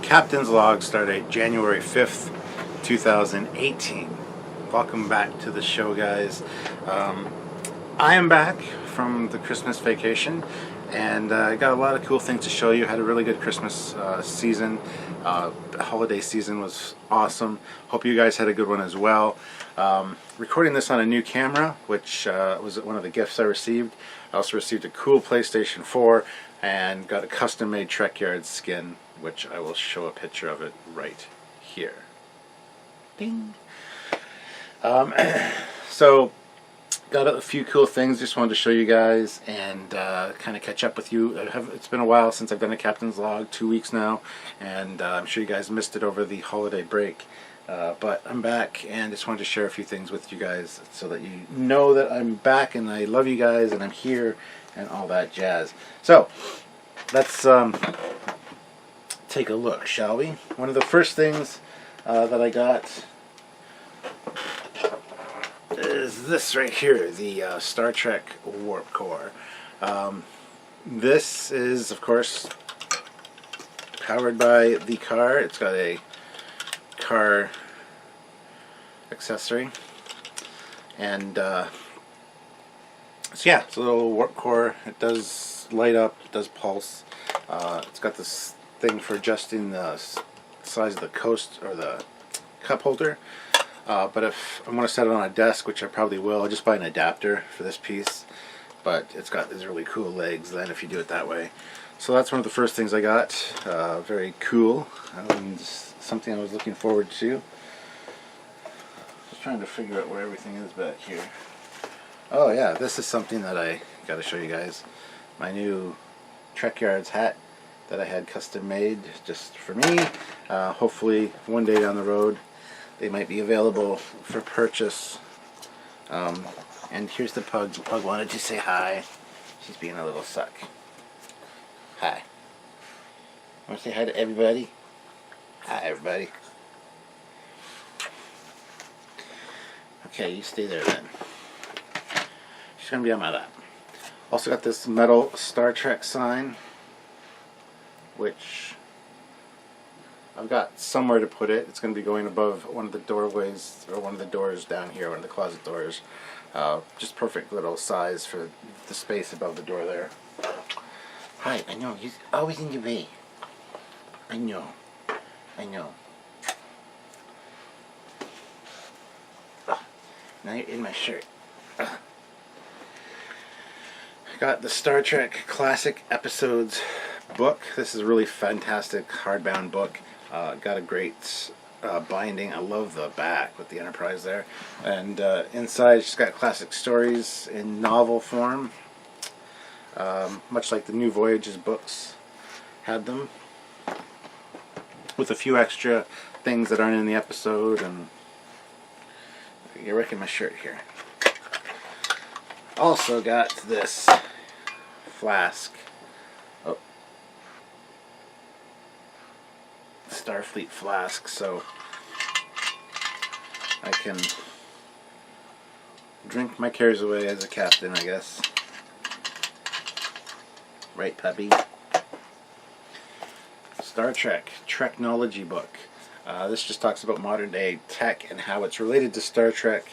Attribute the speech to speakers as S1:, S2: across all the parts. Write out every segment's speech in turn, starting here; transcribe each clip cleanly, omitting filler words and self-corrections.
S1: Captain's Log stardate January 5th, 2018. Welcome back to the show, guys. I am back from the Christmas vacation, and I got a lot of cool things to show you. Had a really good Christmas season. Holiday season was awesome. Hope you guys had a good one as well. Recording this on a new camera, which was one of the gifts I received. I also received a cool PlayStation 4 and got a custom-made Trekyards skin, which I will show a picture of it right here. Ding! So, got a few cool things. Just wanted to show you guys and kind of catch up with you. It's been a while since I've done a Captain's Log, 2 weeks now, and I'm sure you guys missed it over the holiday break. But I'm back and just wanted to share a few things with you guys so that you know that I'm back and I love you guys and I'm here and all that jazz. So, let's take a look, shall we? One of the first things that I got is this right here, the Star Trek Warp Core. This is, of course, powered by the car. It's got a car accessory, and so yeah, it's a little warp core. It does light up, it does pulse. It's got this thing for adjusting the size of the coast or the cup holder. But if I want to set it on a desk, which I probably will, I'll just buy an adapter for this piece. But it's got these really cool legs then if you do it that way. So that's one of the first things I got. Very cool. And something I was looking forward to. Just trying to figure out where everything is back here. Oh yeah, this is something that I got to show you guys. My new Trekyards hat that I had custom made just for me. Hopefully one day down the road they might be available for purchase. And here's the pug. The pug wanted to say hi. She's being a little suck. Hi. Want to say hi to everybody? Hi, everybody. Okay, you stay there then. She's going to be on my lap. Also got this metal Star Trek sign, which I've got somewhere to put it. It's going to be going above one of the doorways, or one of the doors down here, one of the closet doors. Just perfect little size for the space above the door there. Hi, I know, he's always in your way. I know. I know. Ugh, now you're in my shirt. Ugh. I got the Star Trek Classic Episodes book. This is a really fantastic hardbound book. Got a great binding. I love the back with the Enterprise there. And inside it's got classic stories in novel form. Much like the New Voyages books had them. With a few extra things that aren't in the episode. And you're wrecking my shirt here. Also got this flask. Oh. Starfleet flask, so I can drink my cares away as a captain, I guess. Right, puppy? Star Trek Treknology book. This just talks about modern day tech and how it's related to Star Trek.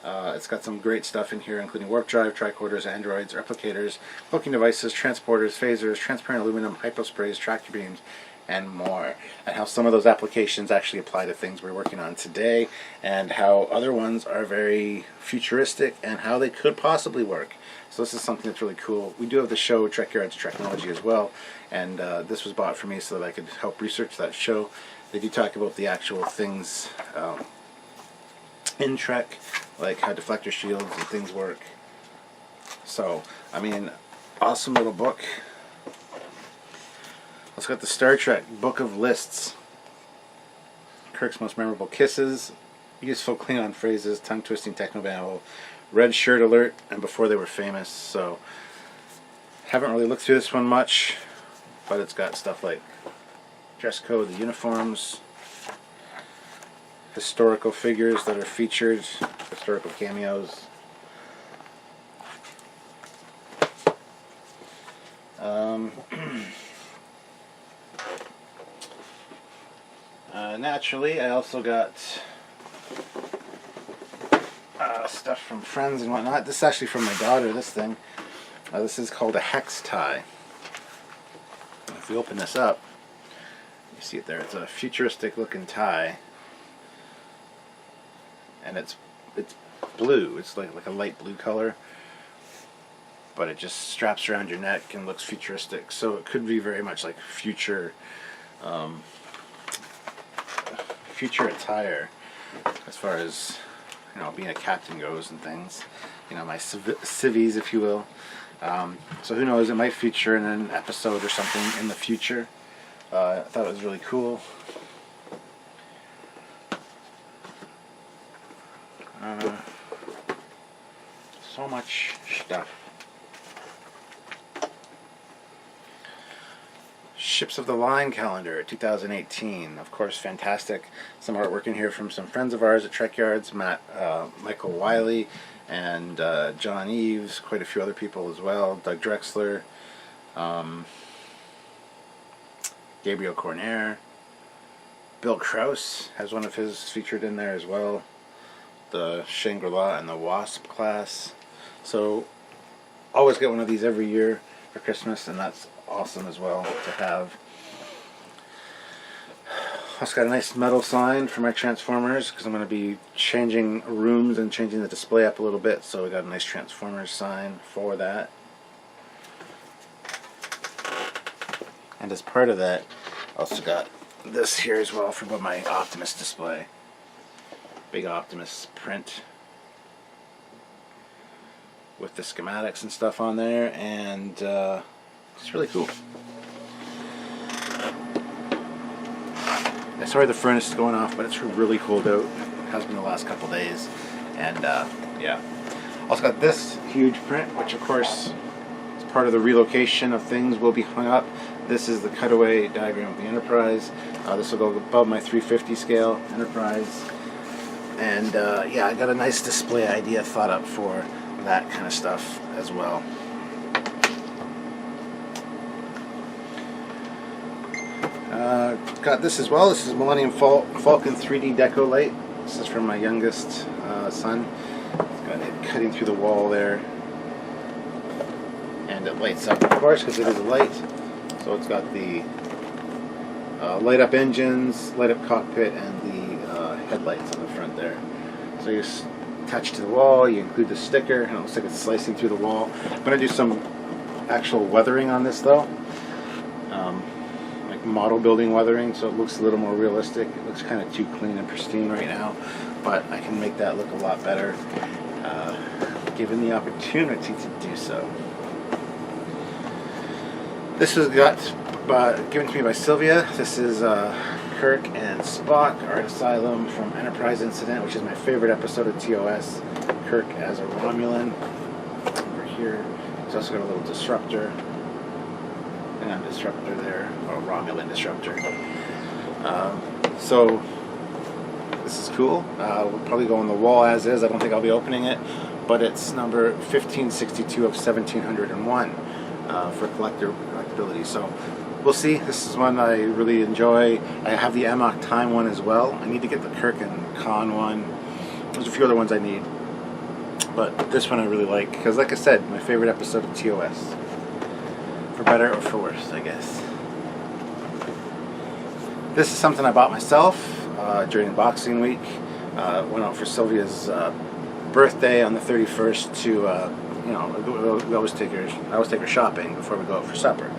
S1: It's got some great stuff in here, including warp drive, tricorders, androids, replicators, cloaking devices, transporters, phasers, transparent aluminum, hyposprays, tractor beams, and more. And how some of those applications actually apply to things we're working on today, and how other ones are very futuristic, and how they could possibly work. So this is something that's really cool. We do have the show Trekyards Treknology as well, and this was bought for me so that I could help research that show. They do talk about the actual things in Trek, like how deflector shields and things work. So, I mean, awesome little book. Also got the Star Trek Book of Lists. Kirk's most memorable kisses, useful Klingon phrases, tongue-twisting technobabble, red shirt alert, and before they were famous. So, haven't really looked through this one much, but it's got stuff like dress code, the uniforms, historical figures that are featured, historical cameos. Naturally, I also got stuff from friends and whatnot. This is actually from my daughter, this thing. This is called a hex tie. If we open this up, you see it there. It's a futuristic looking tie. And it's blue. It's like a light blue color. But it just straps around your neck and looks futuristic. So it could be very much like future attire as far as, you know, being a captain goes and things. You know, my civvies, if you will. So who knows, it might feature in an episode or something in the future. I thought it was really cool. So much stuff. Ships of the Line calendar 2018, of course, fantastic. Some artwork in here from some friends of ours at Trekyards, Michael Wiley and John Eves, quite a few other people as well, Doug Drexler, Gabriel Cornair, Bill Krause has one of his featured in there as well, the Shangri-La and the Wasp class. So always get one of these every year for Christmas, and that's awesome as well to have. Also got a nice metal sign for my Transformers, because I'm going to be changing rooms and changing the display up a little bit, so we got a nice Transformers sign for that. And as part of that, I also got this here as well for my Optimus display. Big Optimus print with the schematics and stuff on there, and it's really cool. Sorry the furnace is going off, but it's really cooled out. It has been the last couple days. And yeah. Also got this huge print, which of course is part of the relocation of things will be hung up. This is the cutaway diagram of the Enterprise. This will go above my 350 scale Enterprise. And yeah, I got a nice display idea thought up for that kind of stuff as well. Got this as well. This is Millennium Falcon 3D Deco Light. This is from my youngest son. It's got it cutting through the wall there. And it lights up, of course, because it is a light. So it's got the light up engines, light up cockpit, and the headlights on the front there. So you attach to the wall, you include the sticker, and it looks like it's slicing through the wall. I'm going to do some actual weathering on this though. Like model building weathering, so it looks a little more realistic. It looks kind of too clean and pristine right now, but I can make that look a lot better given the opportunity to do so. This was given to me by Sylvia. This is Kirk and Spock, Art Asylum from Enterprise Incident, which is my favorite episode of TOS. Kirk as a Romulan. Over here, he's also got a little disruptor. And a disruptor there, or a Romulan disruptor. So this is cool. We'll probably go on the wall as is. I don't think I'll be opening it, but it's number 1562 of 1701 for collectability. So we'll see. This is one I really enjoy. I have the Amok Time one as well. I need to get the Kirk and Khan one. There's a few other ones I need, but this one I really like because, like I said, my favorite episode of TOS. For better or for worse, I guess. This is something I bought myself during Boxing Week. Went out for Sylvia's birthday on the 31st to, you know, I always take her shopping before we go out for supper.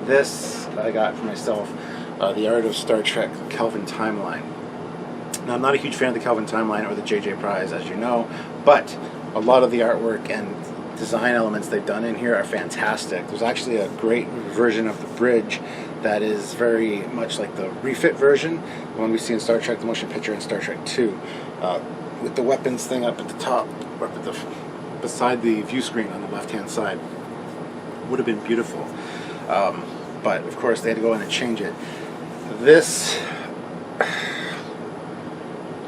S1: This I got for myself, The Art of Star Trek Kelvin Timeline. Now, I'm not a huge fan of the Kelvin Timeline or the J.J. Prize, as you know, but a lot of the artwork and design elements they've done in here are fantastic. There's actually a great version of the bridge that is very much like the refit version, the one we see in Star Trek, the motion picture, in Star Trek 2, with the weapons thing up at the top, or up at beside the view screen on the left-hand side. Would have been beautiful, but of course they had to go in and change it. This,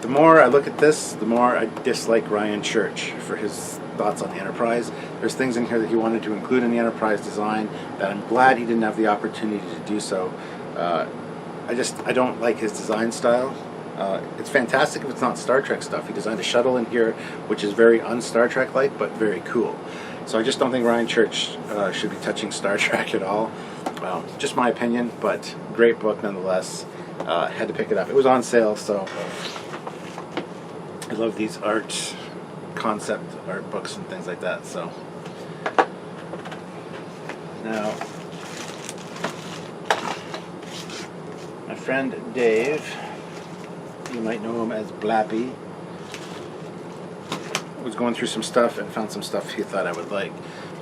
S1: the more I look at this, the more I dislike Ryan Church for his thoughts on the Enterprise. There's things in here that he wanted to include in the Enterprise design that I'm glad he didn't have the opportunity to do so I don't like his design style. It's fantastic if it's not Star Trek stuff. He designed a shuttle in here which is very un-Star Trek-like, but very cool. So I just don't think Ryan Church should be touching Star Trek at all. Well, just my opinion, but great book nonetheless. Had to pick it up. It was on sale, so I love these concept art books and things like that. So now, my friend Dave, you might know him as Blappy, was going through some stuff and found some stuff he thought I would like.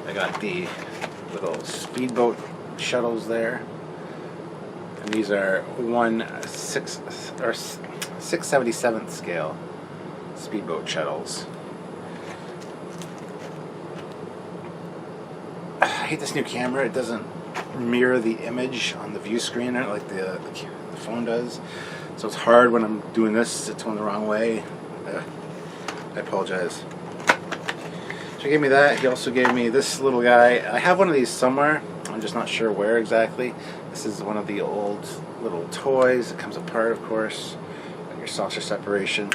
S1: I got the little speedboat shuttles there, and these are 6/77 scale speedboat shuttles. I hate this new camera. It doesn't mirror the image on the view screen like the phone does. So it's hard when I'm doing this. It's going the wrong way. I apologize. So he gave me that. He also gave me this little guy. I have one of these somewhere. I'm just not sure where exactly. This is one of the old little toys. It comes apart, of course. Got your saucer separation.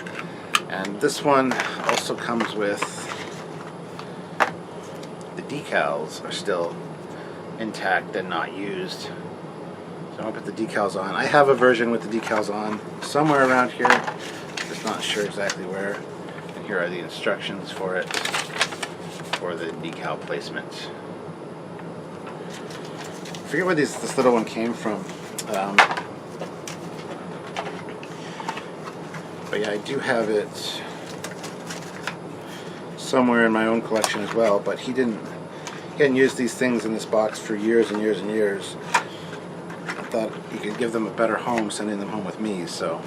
S1: And this one also comes with the decals are still intact and not used. So I'll put the decals on. I have a version with the decals on somewhere around here. Just not sure exactly where. And here are the instructions for it, for the decal placement. I forget where this little one came from. But yeah, I do have it somewhere in my own collection as well. But he hadn't used these things in this box for years and years and years. I thought he could give them a better home sending them home with me. So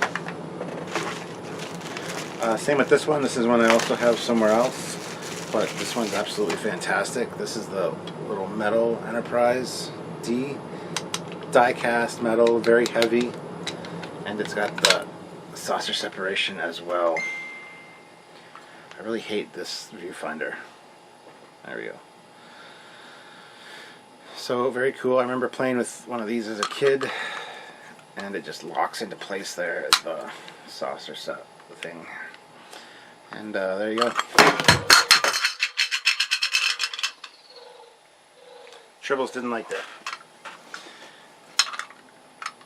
S1: same with this one. This is one I also have somewhere else, but this one's absolutely fantastic. This is the little metal Enterprise D, die cast metal, very heavy, and it's got the saucer separation as well. I really hate this viewfinder. There we go. So very cool. I remember playing with one of these as a kid, and it just locks into place there as the saucer set thing. And there you go. Tribbles didn't like that.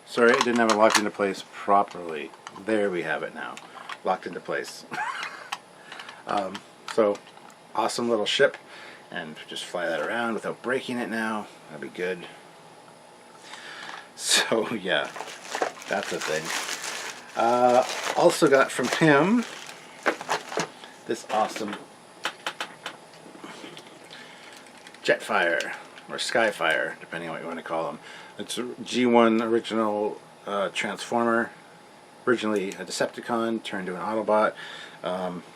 S1: Sorry, it didn't have it locked into place properly. There we have it now. Locked into place. So, awesome little ship. And just fly that around without breaking it now. That'd be good. So, yeah. That's a thing. Also got from him this awesome Jetfire, or Skyfire, depending on what you want to call them. It's a G1 original Transformer, originally a Decepticon, turned into an Autobot,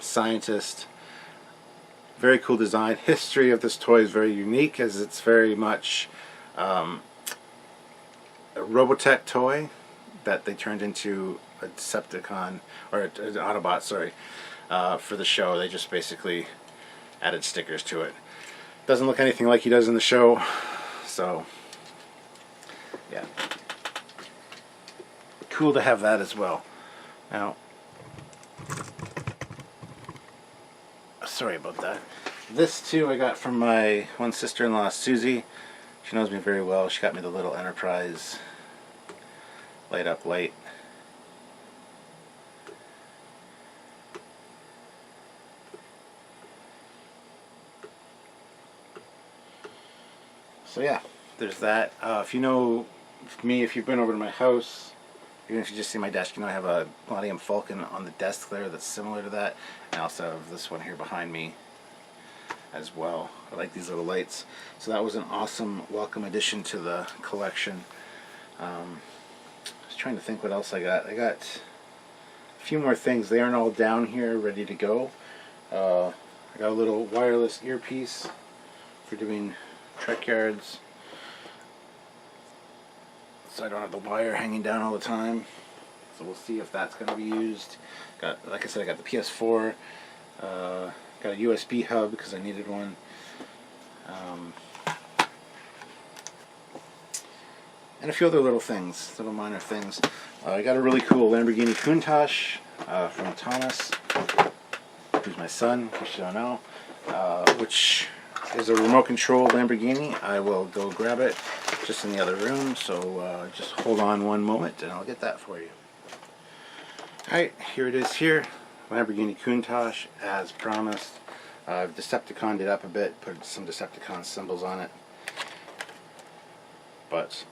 S1: scientist. Very cool design. History of this toy is very unique, as it's very much a Robotech toy that they turned into a Decepticon, or an Autobot, sorry, for the show. They just basically added stickers to it. Doesn't look anything like he does in the show, so yeah. Cool to have that as well. Now, sorry about that. This too I got from my one sister-in-law, Susie. She knows me very well. She got me the little Enterprise light up light. So yeah, there's that. If you know me, if you've been over to my house, even if you just see my desk, you know I have a Millennium Falcon on the desk there that's similar to that. And I also have this one here behind me as well. I like these little lights. So that was an awesome welcome addition to the collection. I was trying to think what else I got. I got a few more things. They aren't all down here ready to go. I got a little wireless earpiece for doing Trekyards, so I don't have the wire hanging down all the time. So we'll see if that's going to be used. Got, like I said, I got the PS4. Got a USB hub because I needed one. and a few other little things, little minor things. I got a really cool Lamborghini Countach from Thomas, who's my son, in case you don't know, which is a remote control Lamborghini. I will go grab it just in the other room, so just hold on one moment and I'll get that for you. Alright, here it is here, Lamborghini Countach as promised. I've Decepticoned it up a bit, put some Decepticon symbols on it. But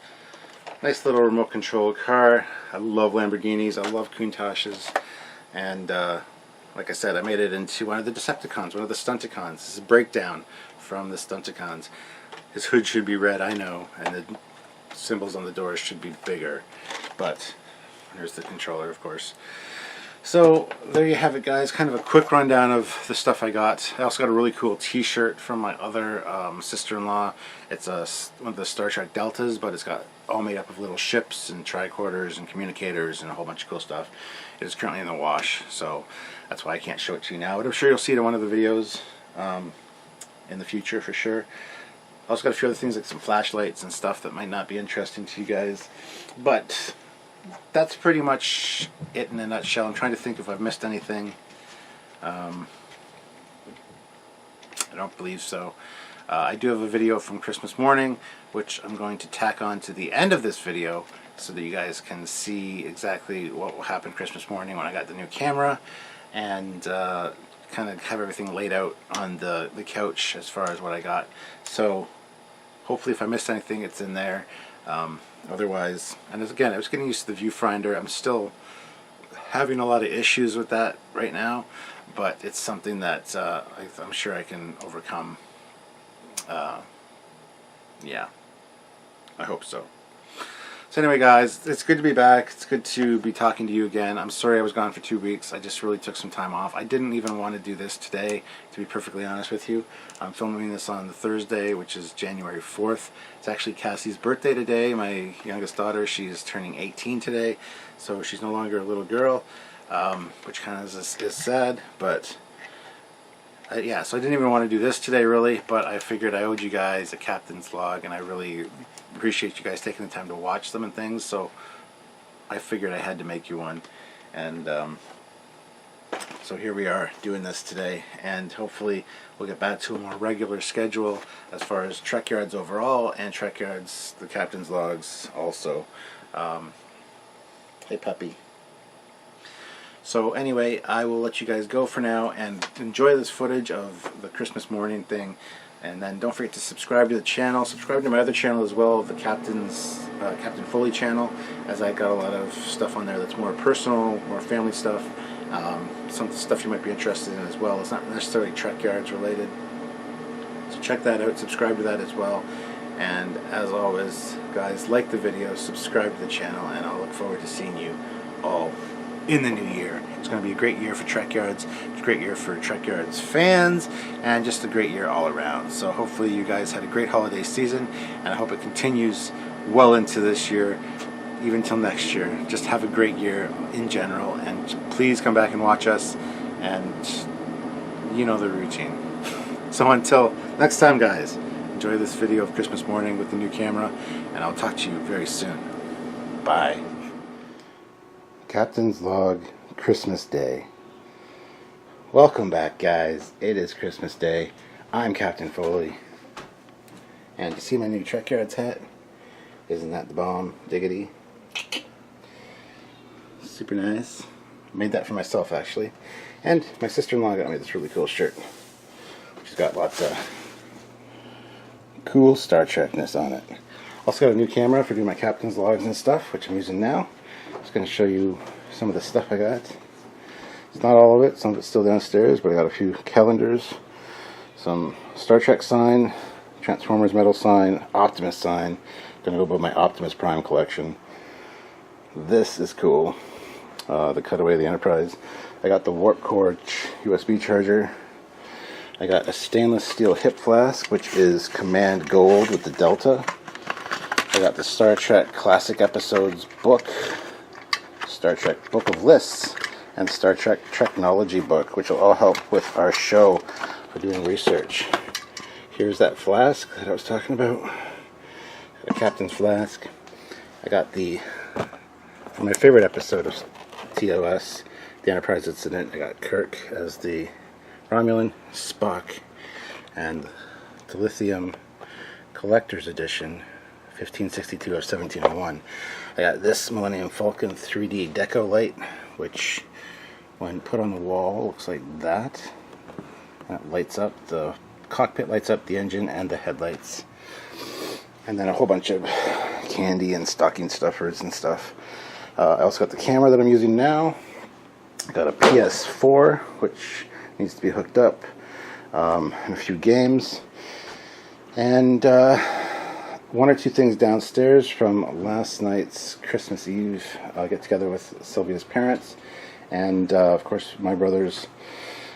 S1: nice little remote control car. I love Lamborghinis, I love Countaches, and like I said, I made it into one of the Decepticons, one of the Stunticons. This is a breakdown from the Stunticons. His hood should be red, I know, and the symbols on the doors should be bigger, but here's the controller, of course. So there you have it, guys, kind of a quick rundown of the stuff I got. I also got a really cool t-shirt from my other sister-in-law. It's one of the Star Trek Deltas, but it's got all made up of little ships and tricorders and communicators and a whole bunch of cool stuff. It is currently in the wash, so that's why I can't show it to you now, but I'm sure you'll see it in one of the videos in the future for sure. I also got a few other things like some flashlights and stuff that might not be interesting to you guys, but that's pretty much it in a nutshell. I'm trying to think if I've missed anything. I don't believe so. I do have a video from Christmas morning, which I'm going to tack on to the end of this video so that you guys can see exactly what will happen Christmas morning when I got the new camera, and kind of have everything laid out on the couch as far as what I got. So hopefully if I missed anything, it's in there. Otherwise, and again, I was getting used to the viewfinder. I'm still having a lot of issues with that right now, but it's something that I'm sure I can overcome. Yeah, I hope so. So anyway, guys, it's good to be back. It's good to be talking to you again. I'm sorry I was gone for 2 weeks. I just really took some time off. I didn't even want to do this today, to be perfectly honest with you. I'm filming this on the Thursday, which is January 4th. It's actually Cassie's birthday today. My youngest daughter, she's turning 18 today, so she's no longer a little girl, which kind of is sad, but yeah, so I didn't even want to do this today really, but I figured I owed you guys a captain's vlog, and I really appreciate you guys taking the time to watch them and things, so I figured I had to make you one. And so here we are doing this today, and hopefully we'll get back to a more regular schedule as far as Trekyards overall, and Trekyards, the captain's logs also. Hey puppy. So anyway, I will let you guys go for now and enjoy this footage of the Christmas morning thing, and then don't forget to subscribe to the channel. Subscribe to my other channel as well, the Captain Foley channel, as I got a lot of stuff on there that's more personal, more family stuff, some stuff you might be interested in as well. It's not necessarily Trekyards related, so check that out, subscribe to that as well. And as always, guys, like the video, subscribe to the channel, and I'll look forward to seeing you all in the new year. It's going to be a great year for Trekyards. It's a great year for Trekyards fans, and just a great year all around. So hopefully you guys had a great holiday season, and I hope it continues well into this year, even till next year. Just have a great year in general, and please come back and watch us, and you know the routine. So until next time, guys, enjoy this video of Christmas morning with the new camera, and I'll talk to you very soon. Bye. Captain's Log, Christmas Day. Welcome back, guys. It is Christmas Day. I'm Captain Foley. And you see my new Trekyards hat? Isn't that the bomb? Diggity. Super nice. Made that for myself, actually. And my sister-in-law got me this really cool shirt. She's got lots of cool Star Trekness on it. Also got a new camera for doing my captain's logs and stuff, which I'm using now. Just going to show you some of the stuff I got. It's not all of it, some of it's still downstairs, but I got a few calendars, some Star Trek sign, Transformers metal sign, Optimus sign. Going to go above my Optimus Prime collection. This is cool. The Cutaway of the Enterprise. I got the Warp Core USB charger. I got a stainless steel hip flask, which is Command Gold with the Delta. I got the Star Trek Classic Episodes book, Star Trek Book of Lists, and Star Trek Technology book, which will all help with our show for doing research. Here's that flask that I was talking about, a captain's flask. I got for my favorite episode of TOS, the Enterprise Incident, I got Kirk as the Romulan, Spock, and the Lithium Collector's Edition, 1562 or 1701. I got this Millennium Falcon 3D Deco light, which when put on the wall looks like that. And it lights up, the cockpit lights up, the engine and the headlights. And then a whole bunch of candy and stocking stuffers and stuff. I also got the camera that I'm using now. I got a PS4, which needs to be hooked up, and a few games. And one or two things downstairs from last night's Christmas Eve get together with Sylvia's parents. And of course my brothers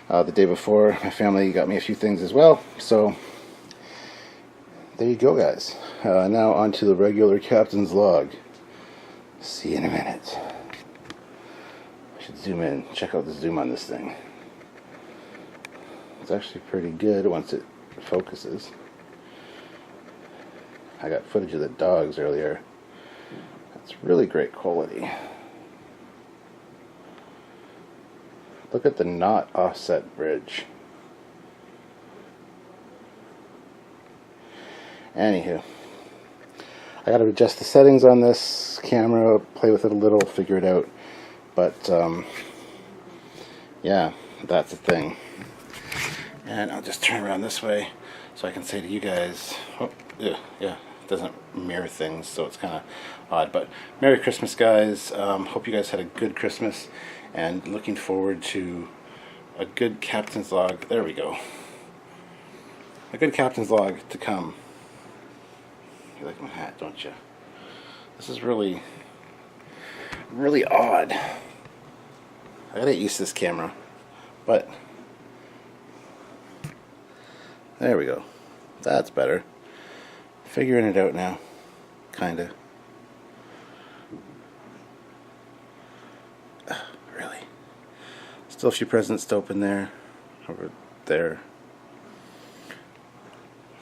S1: the day before. My family got me a few things as well. So there you go, guys. Now on to the regular captain's log. See you in a minute. I should zoom in. Check out the zoom on this thing. It's actually pretty good once it focuses. I got footage of the dogs earlier. That's really great quality. Look at the not offset bridge. Anywho, I gotta adjust the settings on this camera, play with it a little, figure it out. But yeah, that's the thing. And I'll just turn around this way so I can say to you guys, oh, yeah, it doesn't mirror things, so it's kind of odd. But Merry Christmas, guys. Hope you guys had a good Christmas, and looking forward to a good captain's log. There we go. A good captain's log to come. You like my hat, don't you? This is really, really odd. I gotta get used to this camera, but there we go. That's better. Figuring it out now, kinda. Really. Still a few presents to open there, over there.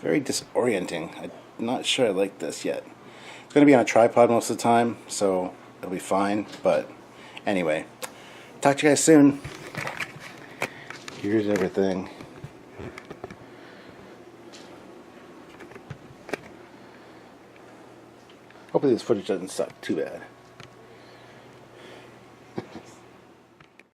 S1: Very disorienting. I'm not sure I like this yet. It's going to be on a tripod most of the time, so it'll be fine. But anyway, talk to you guys soon. Here's everything. Hopefully this footage doesn't suck too bad.